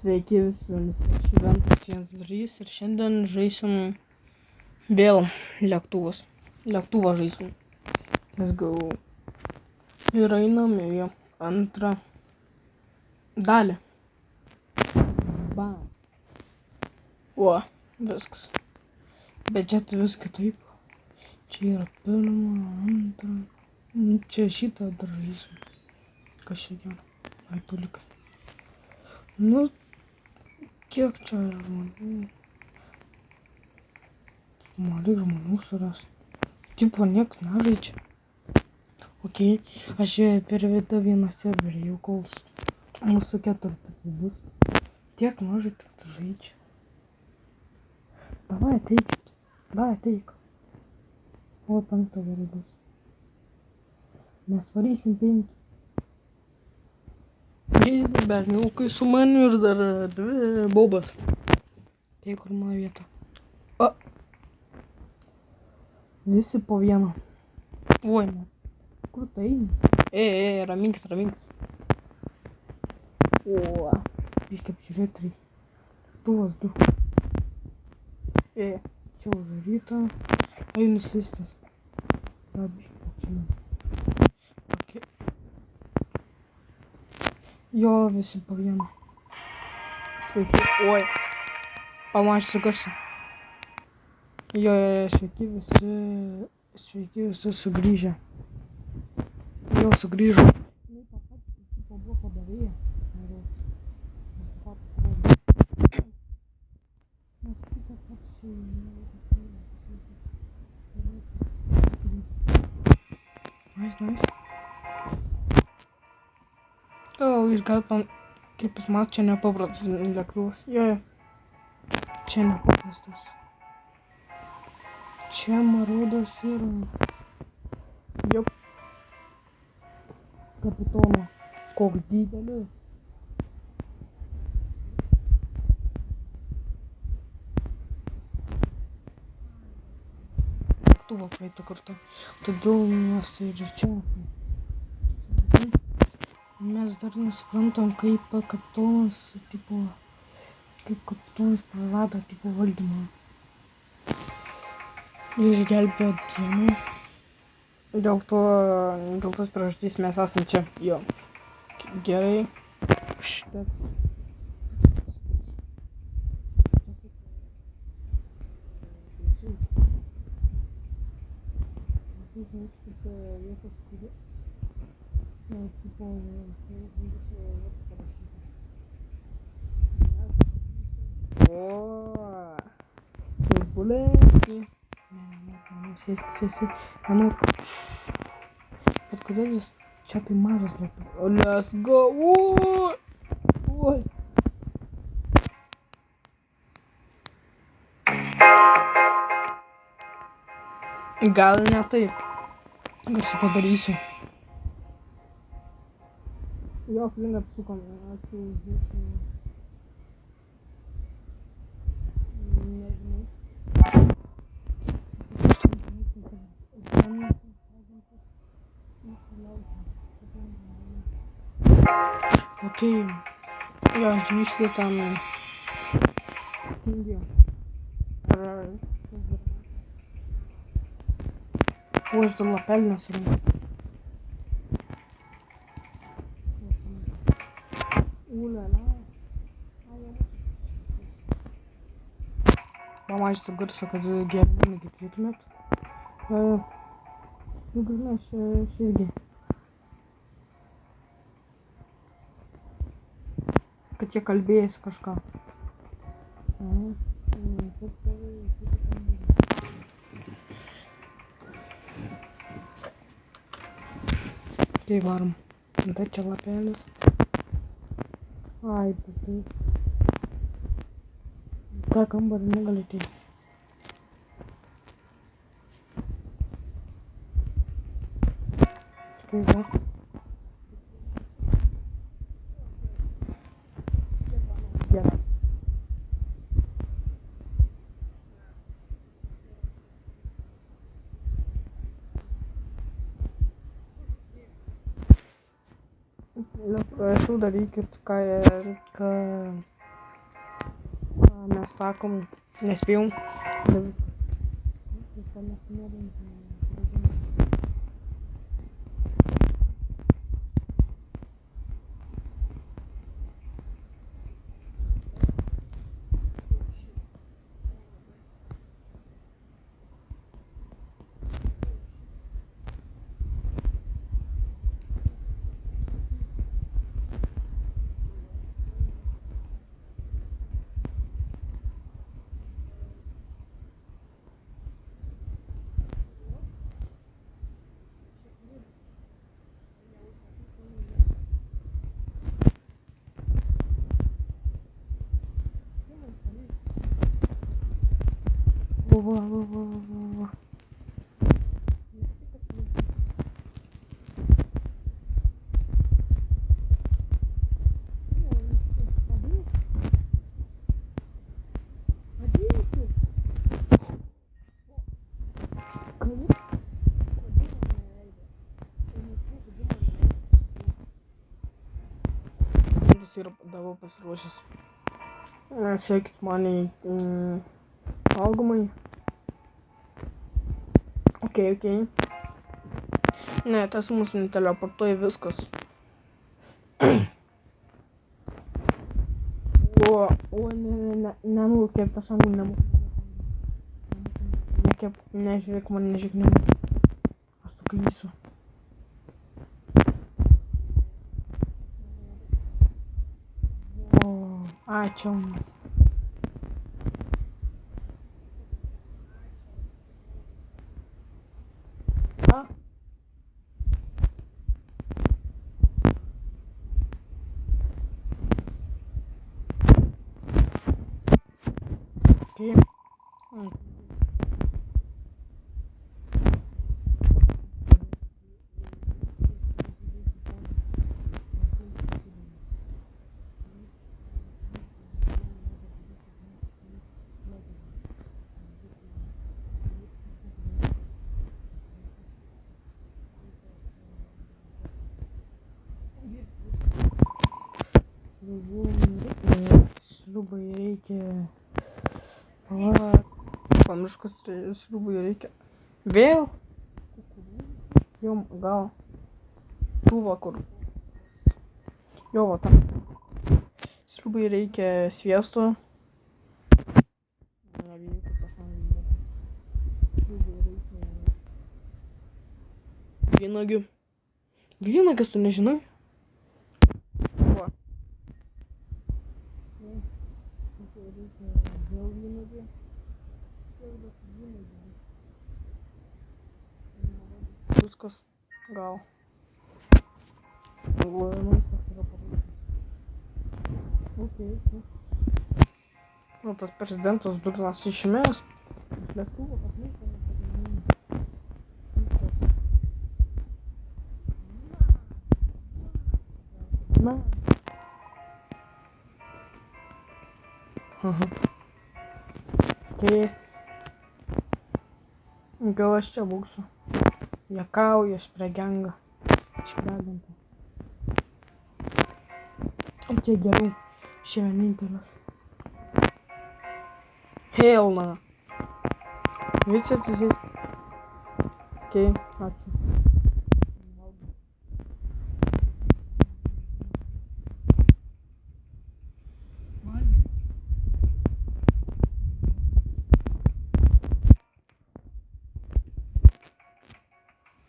Sveiki visi, Šventas Jėzus ir šiandien žaisim vėl lėktuvą žaisim. Let's go. Ir einam į antrą dalį. Bam. O, viskas. Bet čia viskas kitaip. Čia yra pirma, antra. Čia šitą dar žaisim. Kas čia gero? Ai, tulikai. Nu, kiek čia žmonių? Man reikia žmonių surast. Tipo, nieks nežaidžia. Okei, aš per vietą vieną serverį jau kol mūsų 4 bus. Tiek mažai tik žaidžia. Davai ateikit. Davai ateik. O 5 gerai bus. Mes varysim 5. Trys berniukai su maniu ir dar 2 bobas. Tai kur mano vieta. O. Visi po vieną. Oi, man. Kur tai? Raminkis. O. Biškai apžiūrėti. Lėktuvas 2. Čia uždaryta. Ai, nusistas. Dar biškai apžiūrėti. Okay. Jo, visi po vieną. Sveiki. Oi. Pamačiusiu garsą. Jo, sveiki visi sugrįžę. Jau sugrįžo. Buvo padavėja. Nice. O, jūs galite, kaip jūs matot, čia nepaprastas lėktuvas. Jo. Čia nepaprastas. Čia marodas yra. Jop. Kapitono. Koks didelis. Lėktuvą praeitą kartą. Todėl mes ir čia. Mes dar nesuprantam, kaip kapitonas, prarado, valdymą. Išgelbėjo dieną. Dėl tos priežastys mes esam čia. Jo. Gerai. Štai. O, turbulentį. Sėsk. Bet kodėl jis čia tai mažas lėktuvas? O, let's go. Oi. Gal ne taip. Aš padarysiu. Jo, aplink apsukom. Ačiū už jūsų. Nežinau. Okei. Jo, žiūrėkite tam. O, aš dar lapelį nesurinksiu. Pamažinsiu garsą, kad gerai negirdėtumėt. Gal aš irgi. Kad jie kalbėjęs kažką. Tai varom. Tai čia lapelis. Ai, tai. Ta kambarį negali ateiti. Kai va. Gerai. Prašau darykit, ką mes sakom, nespėjom. Va. Tas yra dabar pasiruošęs. Sekit mane valgomai. Ok. Ne, tas mus neteleportuoja viskas. Nenukėp tas angų nemokė. Nežiūrėk man, nežiūrėk. Aš suklysiu. Ačiū. Sriubai reikia. Pamiršau, kad sriubai reikia. Vėl? Jo, gal. Tų vakar. Jo, va tam. Sriubai reikia sviesto. Sriubai reikia vynuogių. Vynuogės tu nežinai? Va. Reikia vėl vynuogių. Viskas. Gal. Maistas yra paruoštas. Ok. Nu, tas prezidentas durnas išmės. Lėktuvo, kad nieko nepadarė. Na. Ok. Gal aš čia būsiu. Juokauju, aš prie gengo. Išpreginta. Čia geriau. Čia vienintelis. Hell no. Visi atsisės. Ok, ačiū.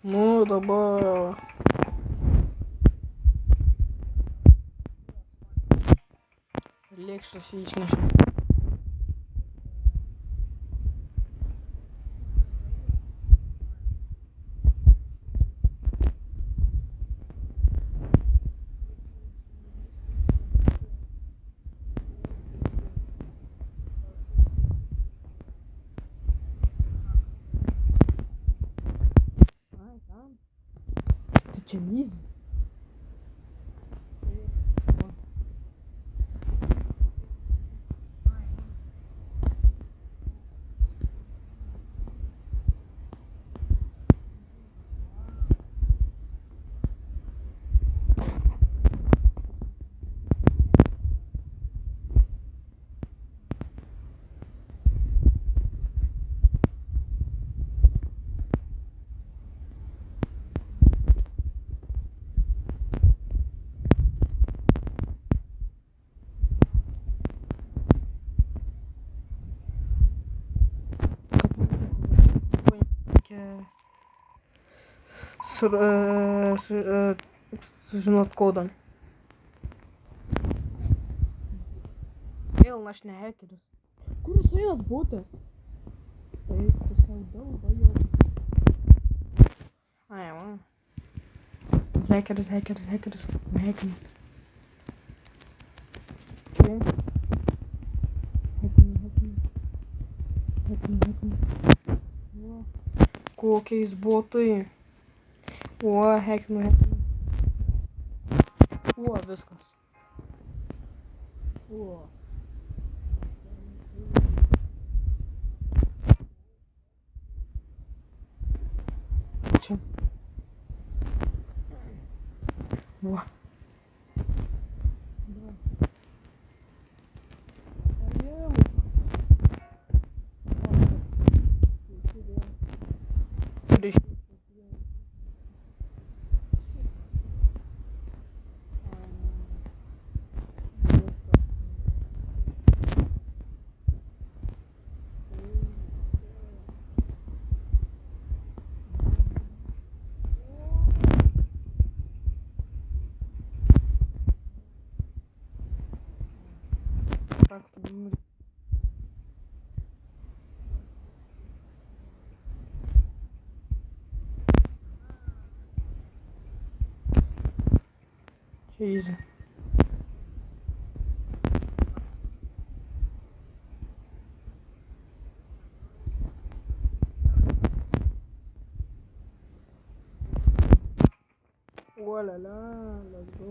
Nu, dabar... Lėkštas išnešiu. Tai čia lyzi. sužinot kodą. Vėl aš ne hekeris. Kur jūs einat, botas? Taip, tu sau dalba jau. Ai, va. Hekeris. Ne hekeris. Okay. Hacking. Kokiais botai? Hacking. Viskas. Čia. Так, easy. Let's go.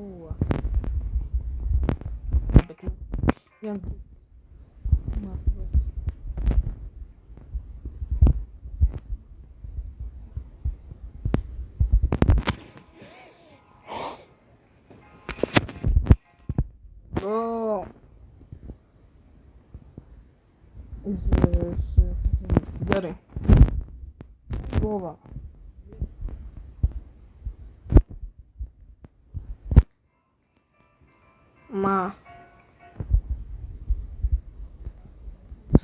Go. Gerai. Kova. Ma.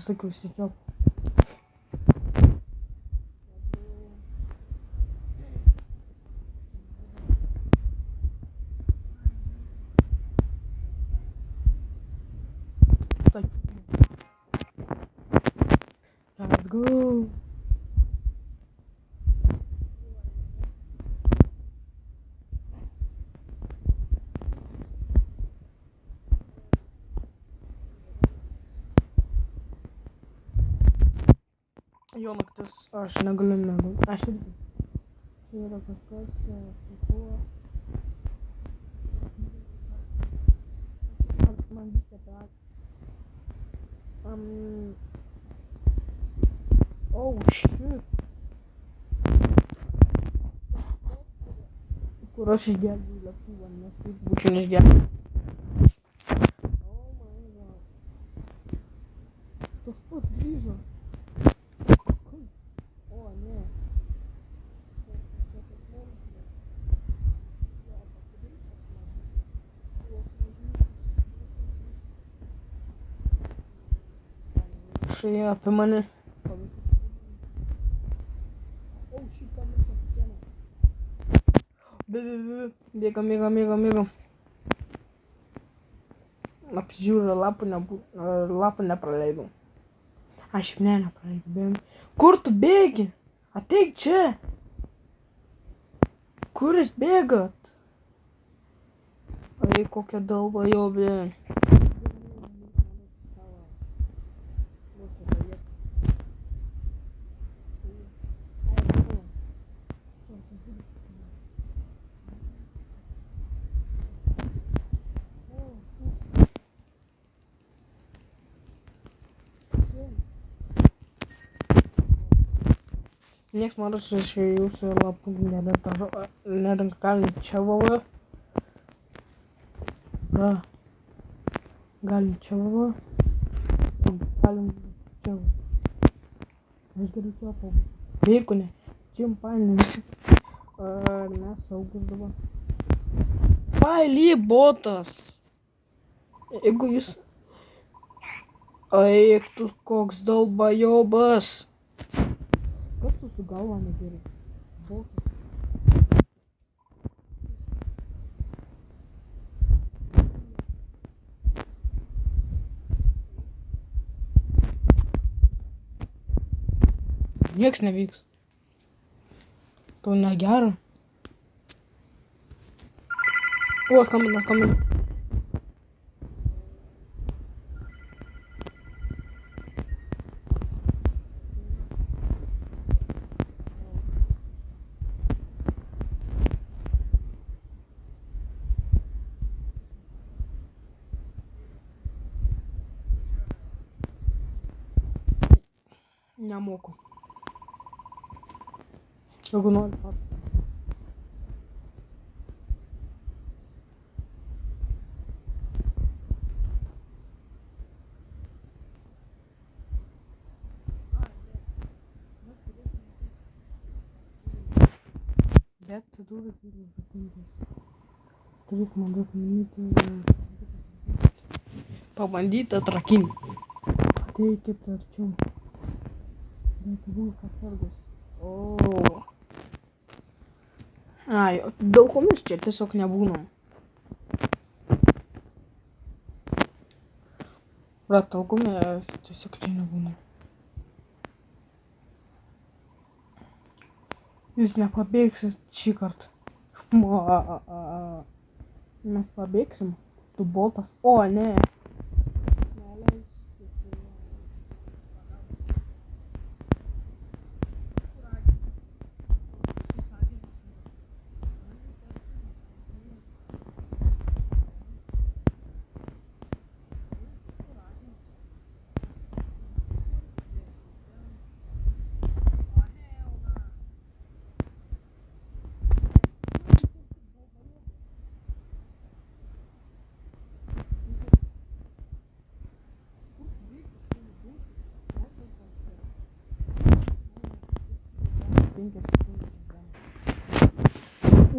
Sakiau, sičiau. Let's go. Jo naktis, aš negaliu mėgauti. Aš irgi. Čia yra kažkas su kuo. Man viską tak. Oh shit. Kur aš išgelbėjau lėktuvą, nes jeigu būčiau neišgelbėjau. Oh my god. Tas pats grįžo. O, ne. Šai apie mane. Oh shit, pamiršau sieną. Bėgam. Apžiūrę lapų nepraleidau. Aš nepraleidau, bėgam. Kur tu bėgi? Ateik čia. Kur jūs bėgat? Ai, kokia dalba jau, blin. Nieks maras išėjus ir lapų nerenkalinčiavo. Galinčiavo. Aš galiu čia pabūti. Jeigu ne, čimpanis. Ar mes saugus dabar? Paily botas. Jeigu jūs... Eik tu koks dalbajobas. Kas tu su galva negerai? Botas. Nieks nevyks. Tau negera. O, skambina. Nemoku. Jeigu nori pats. Bet duris yra užrakintos. Turės man duoti minutę. Pabandyti atrakinti. Ateikit arčiau. Bet būk atsargus. O. Ai, dėl ko mes čia tiesiog nebūnam? Brat, dėl ko mes tiesiog čia nebūnam? Jūs nepabėgsit šį kartą. Mes pabėgsim. Tu boltas. O, ne.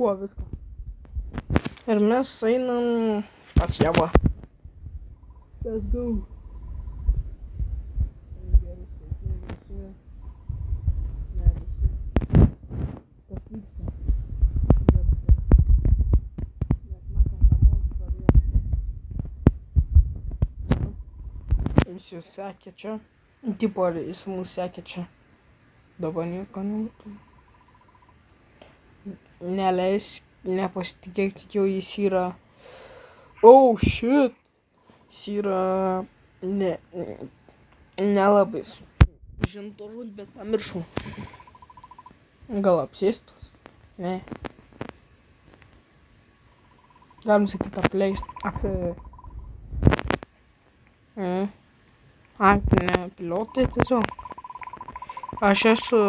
O, viską. Ir mes einam pas Javą. Let's go. Kas vyksta? Jis jūs sekė čia. Tipo, ar jis mūsų sekė čia. Dabar nieko nebūtų. Neleisk, nepasitikėk, jau jis yra. Oh shit! Jis yra nelabai žinto žūt, bet pamiršau. Gal apsėstas? Ne. Galim sakyti apleist. Ne pilotai tiesiog. Aš esu...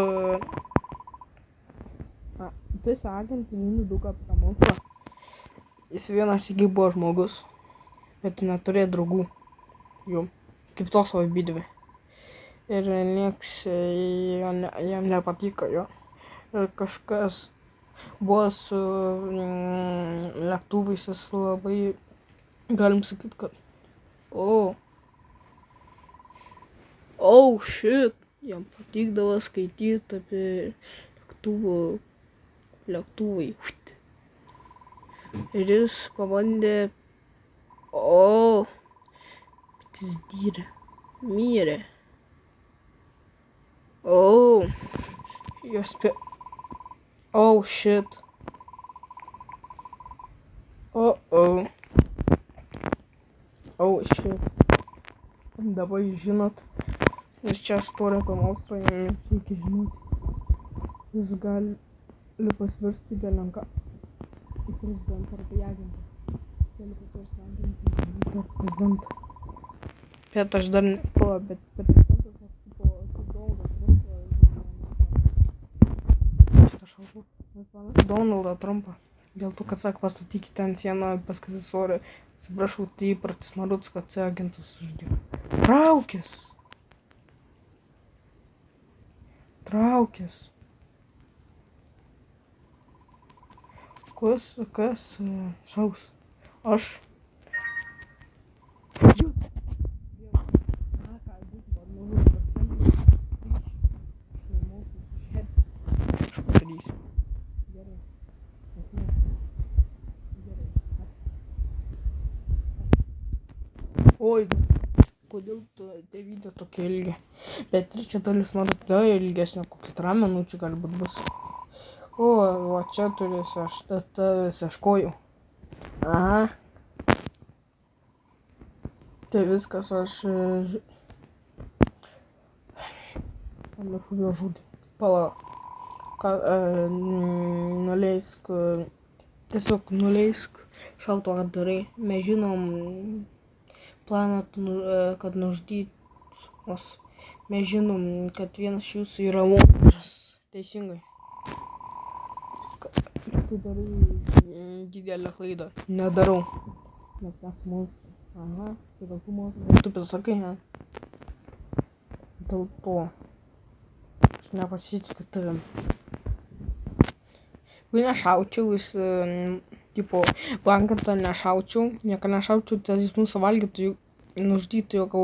Tu esi agentė, minų apie mokslą. Jis vienas iki buvo žmogus, bet neturėjo draugų. Jau, kaip toks vabydvi. Ir nieks jam nepatiko jo. Ir kažkas buvo su lėktuvais, jis labai, galim sakyti, kad... Oh shit! Jam patikdavo skaityti apie lėktuvai. Ir jis pabandė... Bet jis mirė. Jos shit. Shit. Dabar žinot, nes čia istorija apie monstrą, jums reikia žinoti. Jis gali pasvirsti belenką į prezidentą arba į agentą. Gali pasvirsti agentą į prezidentą. Bet aš dar bet prezidentas aš tipo Donaldą Trumpą. Dėl to, kad sako, pastatykite ant sieną, paskui sorry. Atsiprašau, tai įpratis maruts, kad agentas uždėjo. Traukės. Kas šaus? Aš. Oi. kodėl tie video tokie ilgi. Bet trečia dalis nors dar ilgesnė, kokius 3 minučių galbūt bus. O, va čia turėsi, aš tavęs ieškojau. Aha. Tai viskas, aš... Pamiršau jo žodį. Palauk. Nuleisk... Tiesiog nuleisk šalto darai. Mes žinom planą, kad nužudytos. Mes žinom, kad vienas iš jūsų yra monstras. Teisingai. Tu darai didelę klaidą. Nedarau. Nes mes monstrai. Aha, tai dėl tų monstrų. Tu pasakai, ne? Dėl to. Aš nepasitikiu tavim. Jeigu nešaučiau, jis, tipo, blankantą nešaučiau, nieką nešaučiau, tai jis mūsų valgytų, nužudytų, jeigu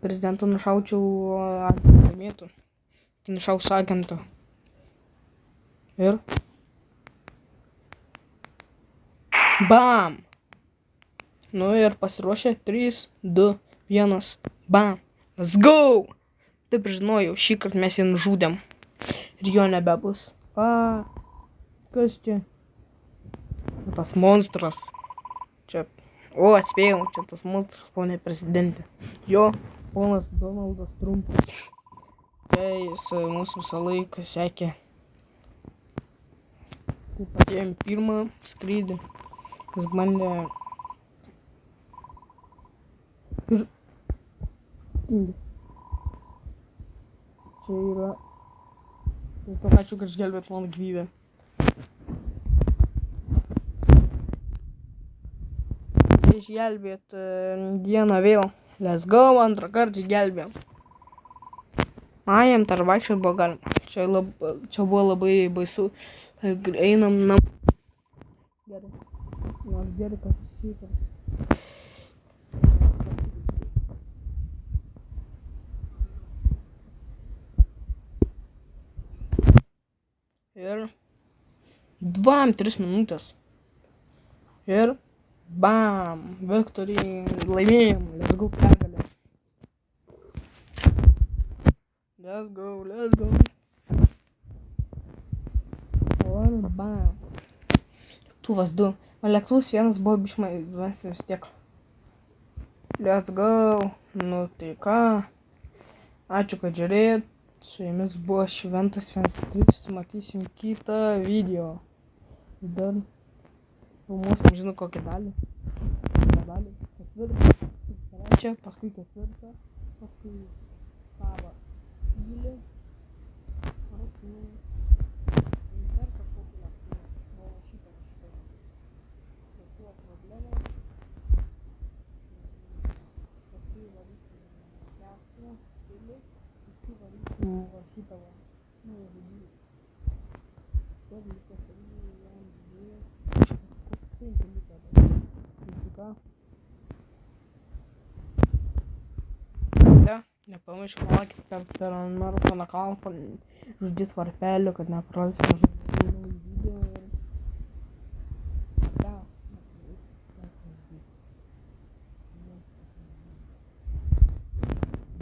prezidentą nušaučiau, laimėtų. Tai nušausiu agentą. Ir? Bam! Nu ir pasiruošę 3, 2, 1, bam! Let's go! Taip žinojau, šį kartą mes jį nužudėm. Ir jo nebebus. Kas čia? Tas monstras. Čia. O, atspėjau, čia tas monstras, ponė prezidentė. Jo, ponas Donaldas Trumpas. Jis mūsų visą laiką sekė. Taip atėjom pirmą skrydį. Jis bandė... Ir... Čia yra... Tiesiog ačiū, kad išgelbėt mano gyvybę. Išgelbėt dieną vėl. Let's go, antrą kartą išgelbėjom. Jam dar vaikščiot buvo galima. Čia buvo labai baisu. Einam nam. Gerai. Nors gerai, kad šitą. Ir 2-3 minutės. Ir bam! Victory! Laimėjom! Let's go, pergalė! Let's go! Ir bam! Lėktuvas 2. O lėktuvas 1 buvo bišmai, vis tiek. Let's go! Nu tai ką? Ačiū, kad žiūrėjot. Su jumis buvo Šventas 1.3, matysim kitą video. Dar filmuosim, žinau, kokią dalį. Ketvirtą, paskui ketvirtą, paskui savą gilį. Dar kažkokį lėktuvą. O šitą. Lėktuvo problemą. Paskui varysim tęsą gilį. Varysim va šitą va. Nu, žodžiu. Dar liko 3, 1, 2. 5 liko. Nepamirškit laukti per maratoną kalpą, žudyti varpelių, kad nepraleisime žodžių.